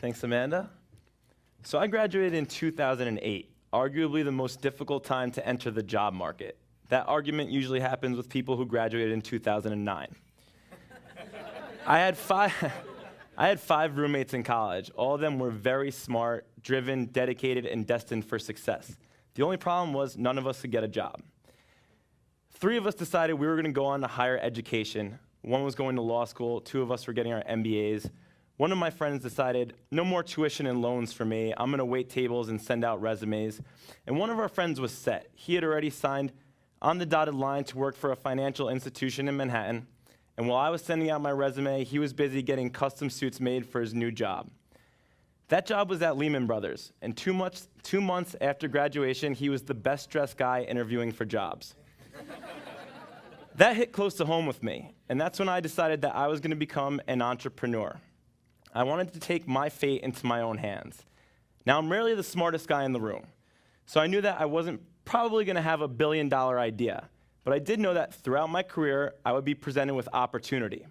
Thanks, Amanda. So I graduated in 2008, arguably the most difficult time to enter the job market. That argument usually happens with people who graduated in 2009. I had five roommates in college. All of them were very smart, driven, dedicated, and destined for success. The only problem was none of us could get a job. Three of us decided we were going to go on to higher education. One was going to law school. Two of us were getting our MBAs. One of my friends decided, no more tuition and loans for me. I'm going to wait tables and send out resumes. And one of our friends was set. He had already signed on the dotted line to work for a financial institution in Manhattan. And while I was sending out my resume, he was busy getting custom suits made for his new job. That job was at Lehman Brothers. And 2 months after graduation, he was the best dressed guy interviewing for jobs. That hit close to home with me. And that's when I decided that I was going to become an entrepreneur. I wanted to take my fate into my own hands. Now, I'm rarely the smartest guy in the room, so I knew that I wasn't probably going to have a billion-dollar idea, but I did know that throughout my career, I would be presented with opportunity.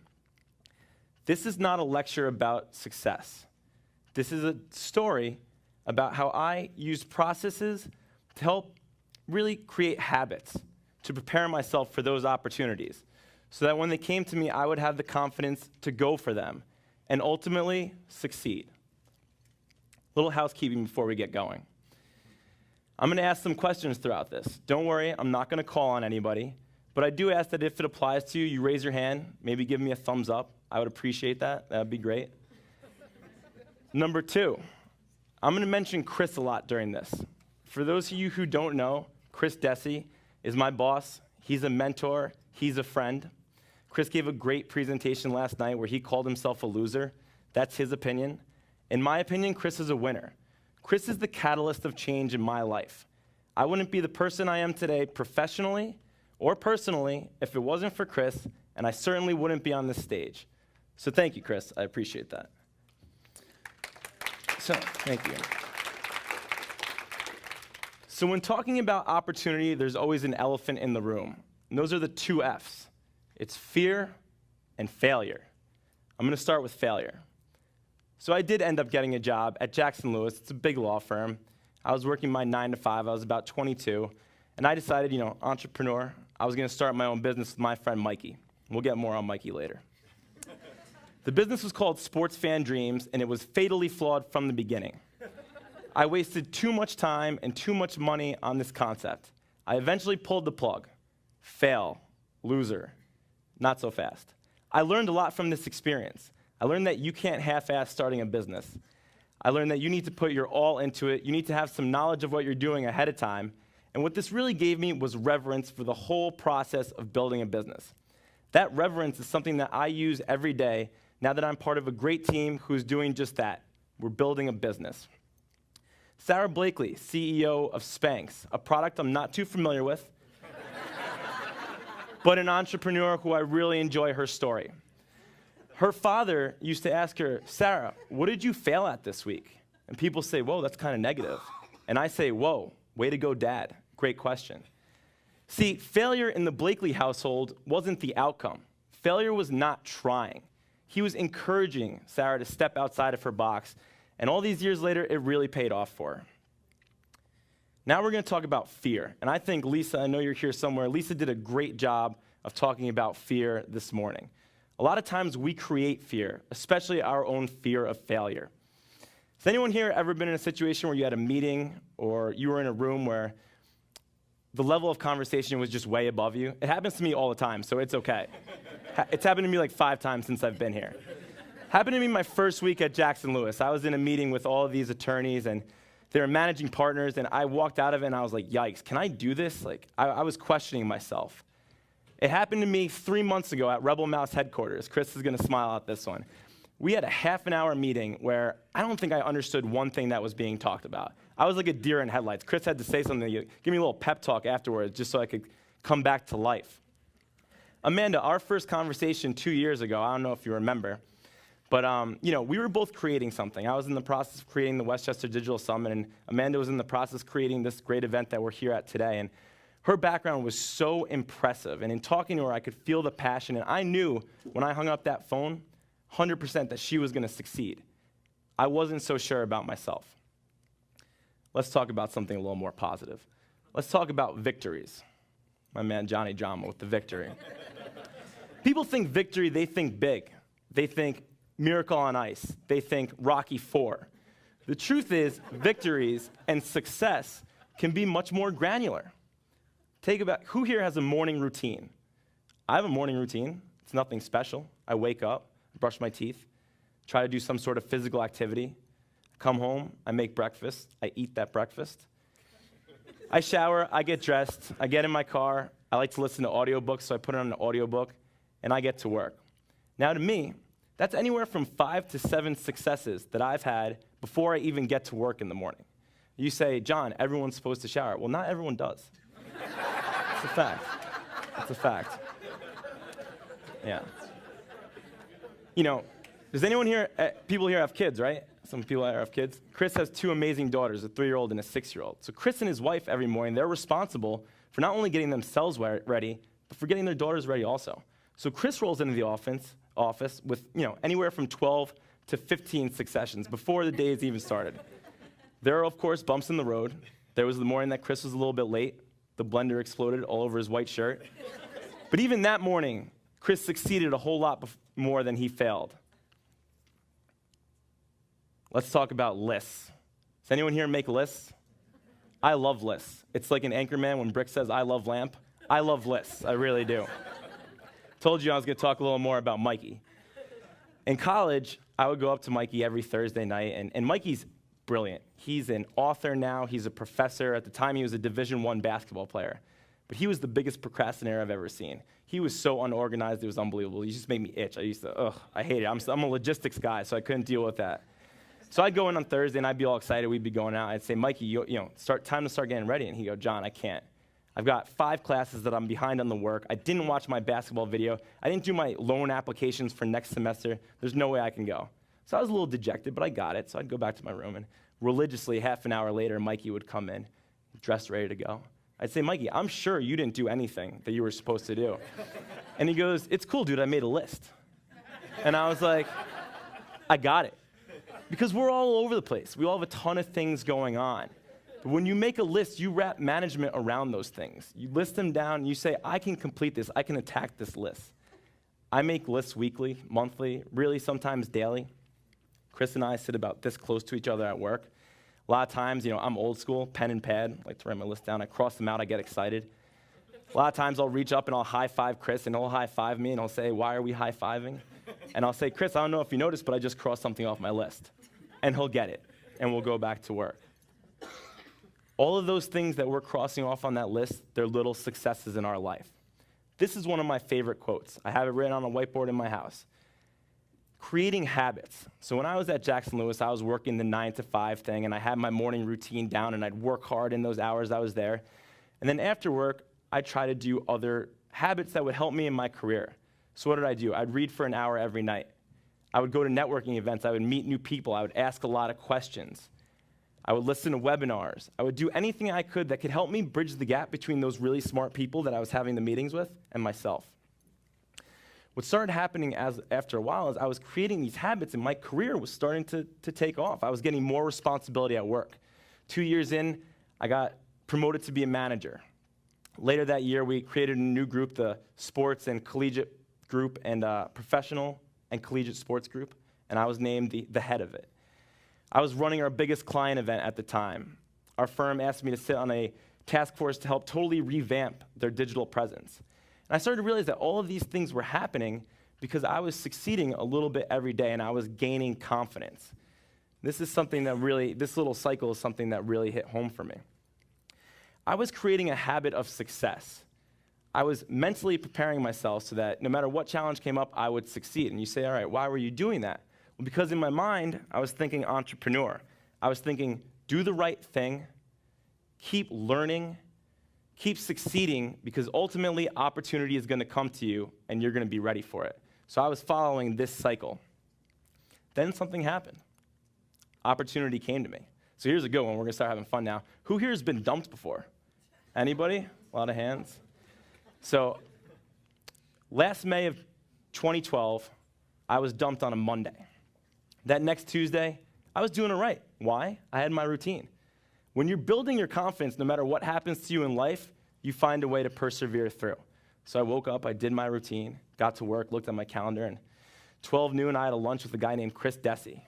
This is not a lecture about success. This is a story about how I used processes to help really create habits to prepare myself for those opportunities, so that when they came to me, I would have the confidence to go for them and ultimately succeed. Little housekeeping before we get going. I'm going to ask some questions throughout this. Don't worry, I'm not going to call on anybody, but I do ask that if it applies to you, you raise your hand, maybe give me a thumbs up. I would appreciate that. That would be great. Number 2, I'm going to mention Chris a lot during this. For those of you who don't know, Chris Desi is my boss. He's a mentor. He's a friend. Chris gave a great presentation last night where he called himself a loser. That's his opinion. In my opinion, Chris is a winner. Chris is the catalyst of change in my life. I wouldn't be the person I am today professionally or personally if it wasn't for Chris, and I certainly wouldn't be on this stage. So thank you, Chris. I appreciate that. So, thank you. So when talking about opportunity, there's always an elephant in the room. And those are the 2 F's. It's fear and failure. I'm going to start with failure. So I did end up getting a job at Jackson Lewis. It's a big law firm. I was working my 9 to 5. I was about 22. And I decided, entrepreneur, I was going to start my own business with my friend Mikey. We'll get more on Mikey later. The business was called Sports Fan Dreams, and it was fatally flawed from the beginning. I wasted too much time and too much money on this concept. I eventually pulled the plug. Fail. Loser. Not so fast. I learned a lot from this experience. I learned that you can't half-ass starting a business. I learned that you need to put your all into it. You need to have some knowledge of what you're doing ahead of time. And what this really gave me was reverence for the whole process of building a business. That reverence is something that I use every day now that I'm part of a great team who's doing just that. We're building a business. Sarah Blakely, CEO of Spanx, a product I'm not too familiar with, but an entrepreneur who I really enjoy her story. Her father used to ask her, Sarah, what did you fail at this week? And people say, whoa, that's kind of negative. And I say, whoa, way to go, Dad. Great question. See, failure in the Blakely household wasn't the outcome. Failure was not trying. He was encouraging Sarah to step outside of her box. And all these years later, it really paid off for her. Now we're going to talk about fear. And I think Lisa, I know you're here somewhere, Lisa did a great job of talking about fear this morning. A lot of times we create fear, especially our own fear of failure. Has anyone here ever been in a situation where you had a meeting or you were in a room where the level of conversation was just way above you? It happens to me all the time, so it's okay. It's happened to me like 5 times since I've been here. Happened to me my first week at Jackson Lewis. I was in a meeting with all of these attorneys, and they were managing partners, and I walked out of it, and I was like, yikes, can I do this? I was questioning myself. It happened to me 3 months ago at Rebel Mouse headquarters. Chris is going to smile at this one. We had a half-an-hour meeting where I don't think I understood one thing that was being talked about. I was like a deer in headlights. Chris had to say something, give me a little pep talk afterwards just so I could come back to life. Amanda, our first conversation 2 years ago, I don't know if you remember, but we were both creating something. I was in the process of creating the Westchester Digital Summit, and Amanda was in the process of creating this great event that we're here at today. And her background was so impressive. And in talking to her, I could feel the passion. And I knew when I hung up that phone, 100% that she was going to succeed. I wasn't so sure about myself. Let's talk about something a little more positive. Let's talk about victories. My man Johnny Drama with the victory. People think victory, they think big. They think Miracle on Ice. They think Rocky IV. The truth is, victories and success can be much more granular. Who here has a morning routine? I have a morning routine. It's nothing special. I wake up, brush my teeth, try to do some sort of physical activity, come home, I make breakfast, I eat that breakfast. I shower, I get dressed, I get in my car, I like to listen to audiobooks, so I put on an audiobook, and I get to work. Now to me, that's anywhere from 5 to 7 successes that I've had before I even get to work in the morning. You say, John, everyone's supposed to shower. Well, not everyone does. It's a fact. It's a fact. Yeah. You know, does anyone here, people here have kids, right? Some people here have kids. Chris has 2 amazing daughters, a 3-year-old and a 6-year-old. So Chris and his wife every morning, they're responsible for not only getting themselves ready, but for getting their daughters ready also. So Chris rolls into the office with, anywhere from 12 to 15 successions before the day has even started. There are, of course, bumps in the road. There was the morning that Chris was a little bit late. The blender exploded all over his white shirt. But even that morning, Chris succeeded a whole lot more than he failed. Let's talk about lists. Does anyone here make lists? I love lists. It's like an anchorman when Brick says, I love lamp. I love lists. I really do. Told you I was going to talk a little more about Mikey. In college, I would go up to Mikey every Thursday night, and Mikey's brilliant. He's an author now. He's a professor. At the time, he was a Division I basketball player. But he was the biggest procrastinator I've ever seen. He was so unorganized, it was unbelievable. He just made me itch. I hate it. I'm a logistics guy, so I couldn't deal with that. So I'd go in on Thursday, and I'd be all excited. We'd be going out. I'd say, Mikey, time to start getting ready. And he'd go, John, I can't. I've got 5 classes that I'm behind on the work. I didn't watch my basketball video. I didn't do my loan applications for next semester. There's no way I can go. So I was a little dejected, but I got it. So I'd go back to my room, and religiously, half an hour later, Mikey would come in, dressed, ready to go. I'd say, Mikey, I'm sure you didn't do anything that you were supposed to do. And he goes, it's cool, dude, I made a list. And I was like, I got it. Because we're all over the place. We all have a ton of things going on. But when you make a list, you wrap management around those things. You list them down, and you say, I can complete this. I can attack this list. I make lists weekly, monthly, really sometimes daily. Chris and I sit about this close to each other at work. A lot of times, I'm old school, pen and pad. I like to write my list down. I cross them out. I get excited. A lot of times, I'll reach up and I'll high-five Chris, and he'll high-five me, and I'll say, why are we high-fiving? And I'll say, Chris, I don't know if you noticed, but I just crossed something off my list. And he'll get it, and we'll go back to work. All of those things that we're crossing off on that list, they're little successes in our life. This is one of my favorite quotes. I have it written on a whiteboard in my house. Creating habits. So when I was at Jackson Lewis, I was working the 9 to 5 thing, and I had my morning routine down, and I'd work hard in those hours I was there. And then after work, I'd try to do other habits that would help me in my career. So what did I do? I'd read for an hour every night. I would go to networking events. I would meet new people. I would ask a lot of questions. I would listen to webinars. I would do anything I could that could help me bridge the gap between those really smart people that I was having the meetings with and myself. What started happening after a while is I was creating these habits, and my career was starting to take off. I was getting more responsibility at work. 2 years in, I got promoted to be a manager. Later that year, we created a new group, the sports and collegiate group and professional and collegiate sports group, and I was named the head of it. I was running our biggest client event at the time. Our firm asked me to sit on a task force to help totally revamp their digital presence. And I started to realize that all of these things were happening because I was succeeding a little bit every day, and I was gaining confidence. This little cycle is something that really hit home for me. I was creating a habit of success. I was mentally preparing myself so that no matter what challenge came up, I would succeed. And you say, all right, why were you doing that? Well, because in my mind, I was thinking entrepreneur. I was thinking, do the right thing, keep learning, keep succeeding, because ultimately opportunity is going to come to you and you're going to be ready for it. So I was following this cycle. Then something happened. Opportunity came to me. So here's a good one. We're going to start having fun now. Who here has been dumped before? Anybody? A lot of hands. So last May of 2012, I was dumped on a Monday. That next Tuesday, I was doing it right. Why? I had my routine. When you're building your confidence, no matter what happens to you in life, you find a way to persevere through. So I woke up, I did my routine, got to work, looked at my calendar, and 12 noon, I had a lunch with a guy named Chris Desi.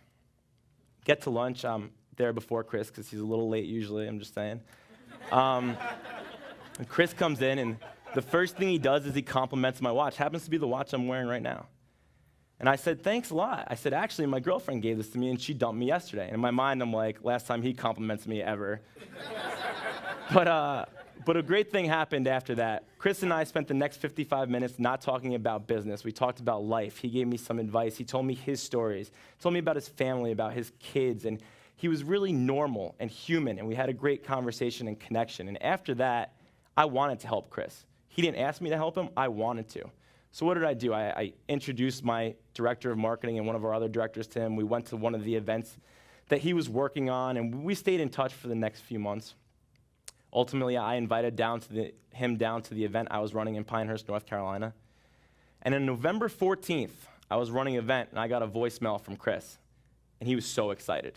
Get to lunch, I'm there before Chris, because he's a little late usually, I'm just saying. And Chris comes in, and the first thing he does is he compliments my watch. Happens to be the watch I'm wearing right now. And I said, thanks a lot. I said, actually, my girlfriend gave this to me, and she dumped me yesterday. And in my mind, I'm like, last time he compliments me ever. But a great thing happened after that. Chris and I spent the next 55 minutes not talking about business. We talked about life. He gave me some advice. He told me his stories. He told me about his family, about his kids. And he was really normal and human, and we had a great conversation and connection. And after that, I wanted to help Chris. He didn't ask me to help him. I wanted to. So what did I do? I introduced my director of marketing and one of our other directors to him. We went to one of the events that he was working on, and we stayed in touch for the next few months. Ultimately, I invited him down to the event I was running in Pinehurst, North Carolina. And on November 14th, I was running an event, and I got a voicemail from Chris. And he was so excited.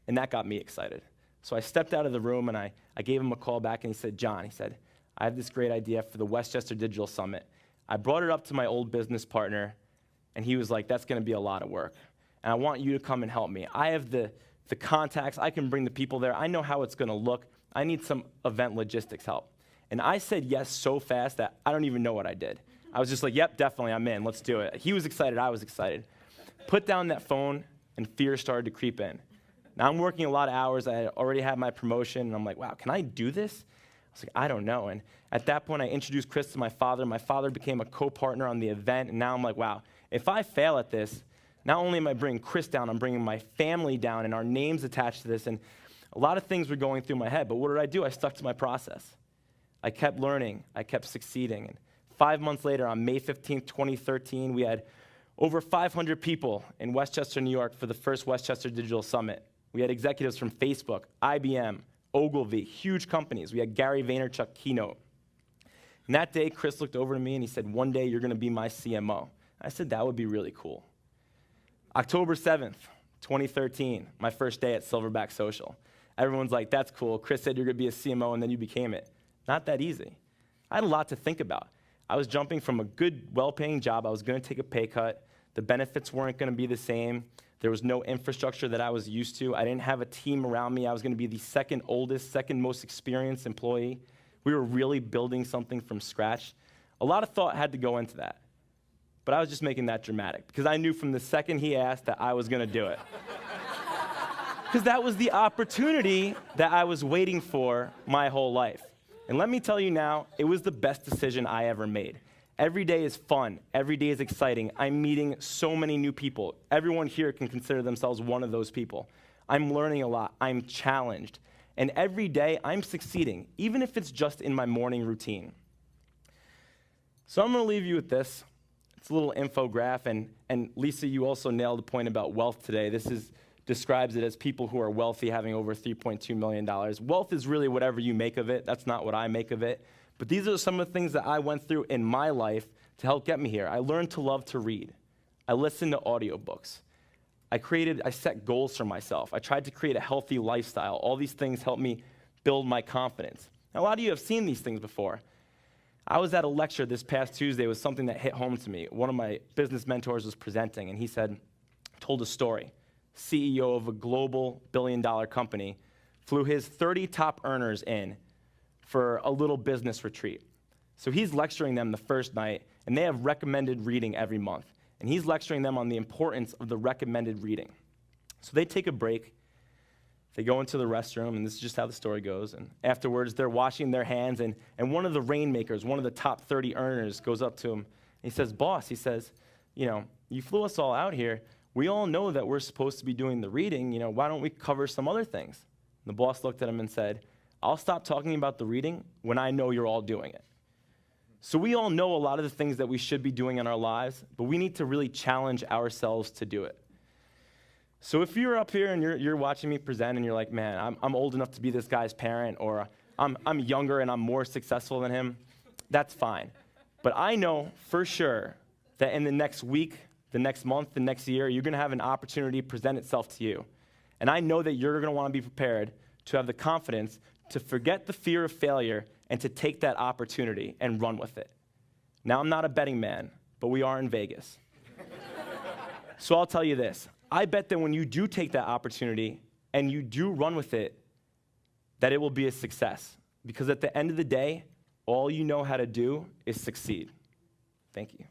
And that got me excited. So I stepped out of the room, and I gave him a call back, and he said, John, he said, I have this great idea for the Westchester Digital Summit. I brought it up to my old business partner, and he was like, that's going to be a lot of work. And I want you to come and help me. I have the contacts. I can bring the people there. I know how it's going to look. I need some event logistics help. And I said yes so fast that I don't even know what I did. I was just like, yep, definitely, I'm in. Let's do it. He was excited. I was excited. Put down that phone, and fear started to creep in. Now, I'm working a lot of hours. I already had my promotion, and I'm like, wow, can I do this? I was like, I don't know. And at that point, I introduced Chris to my father. My father became a co-partner on the event, and now I'm like, wow, if I fail at this, not only am I bringing Chris down, I'm bringing my family down, and our names attached to this, and a lot of things were going through my head. But what did I do? I stuck to my process. I kept learning. I kept succeeding. And 5 months later, on May 15th, 2013, we had over 500 people in Westchester, New York for the first Westchester Digital Summit. We had executives from Facebook, IBM, Ogilvy, huge companies. We had Gary Vaynerchuk keynote. And that day, Chris looked over to me and he said, one day you're going to be my CMO. I said, that would be really cool. October 7th, 2013, my first day at Silverback Social. Everyone's like, that's cool. Chris said you're going to be a CMO, and then you became it. Not that easy. I had a lot to think about. I was jumping from a good, well-paying job. I was going to take a pay cut. The benefits weren't going to be the same. There was no infrastructure that I was used to. I didn't have a team around me. I was going to be the second oldest, second most experienced employee. We were really building something from scratch. A lot of thought had to go into that. But I was just making that dramatic because I knew from the second he asked that I was going to do it. Because that was the opportunity that I was waiting for my whole life. And let me tell you now, it was the best decision I ever made. Every day is fun. Every day is exciting. I'm meeting so many new people. Everyone here can consider themselves one of those people. I'm learning a lot. I'm challenged. And every day, I'm succeeding, even if it's just in my morning routine. So I'm going to leave you with this. It's a little infograph. And Lisa, you also nailed the point about wealth today. This describes it as people who are wealthy having over $3.2 million. Wealth is really whatever you make of it. That's not what I make of it. But these are some of the things that I went through in my life to help get me here. I learned to love to read. I listened to audiobooks. I set goals for myself. I tried to create a healthy lifestyle. All these things helped me build my confidence. Now, a lot of you have seen these things before. I was at a lecture this past Tuesday. It was something that hit home to me. One of my business mentors was presenting, and he told a story. CEO of a global billion-dollar company flew his 30 top earners in for a little business retreat. So he's lecturing them the first night, and they have recommended reading every month. And he's lecturing them on the importance of the recommended reading. So they take a break. They go into the restroom, and this is just how the story goes. And afterwards, they're washing their hands, and one of the rainmakers, one of the top 30 earners, goes up to him. And he says, boss, he says, you flew us all out here. We all know that we're supposed to be doing the reading. Why don't we cover some other things? And the boss looked at him and said, I'll stop talking about the reading when I know you're all doing it. So we all know a lot of the things that we should be doing in our lives, but we need to really challenge ourselves to do it. So if you're up here and you're watching me present and you're like, man, I'm old enough to be this guy's parent, or I'm younger and I'm more successful than him, that's fine. But I know for sure that in the next week, the next month, the next year, you're going to have an opportunity present itself to you. And I know that you're gonna wanna be prepared to have the confidence to forget the fear of failure and to take that opportunity and run with it. Now, I'm not a betting man, but we are in Vegas. So I'll tell you this. I bet that when you do take that opportunity and you do run with it, that it will be a success. Because at the end of the day, all you know how to do is succeed. Thank you.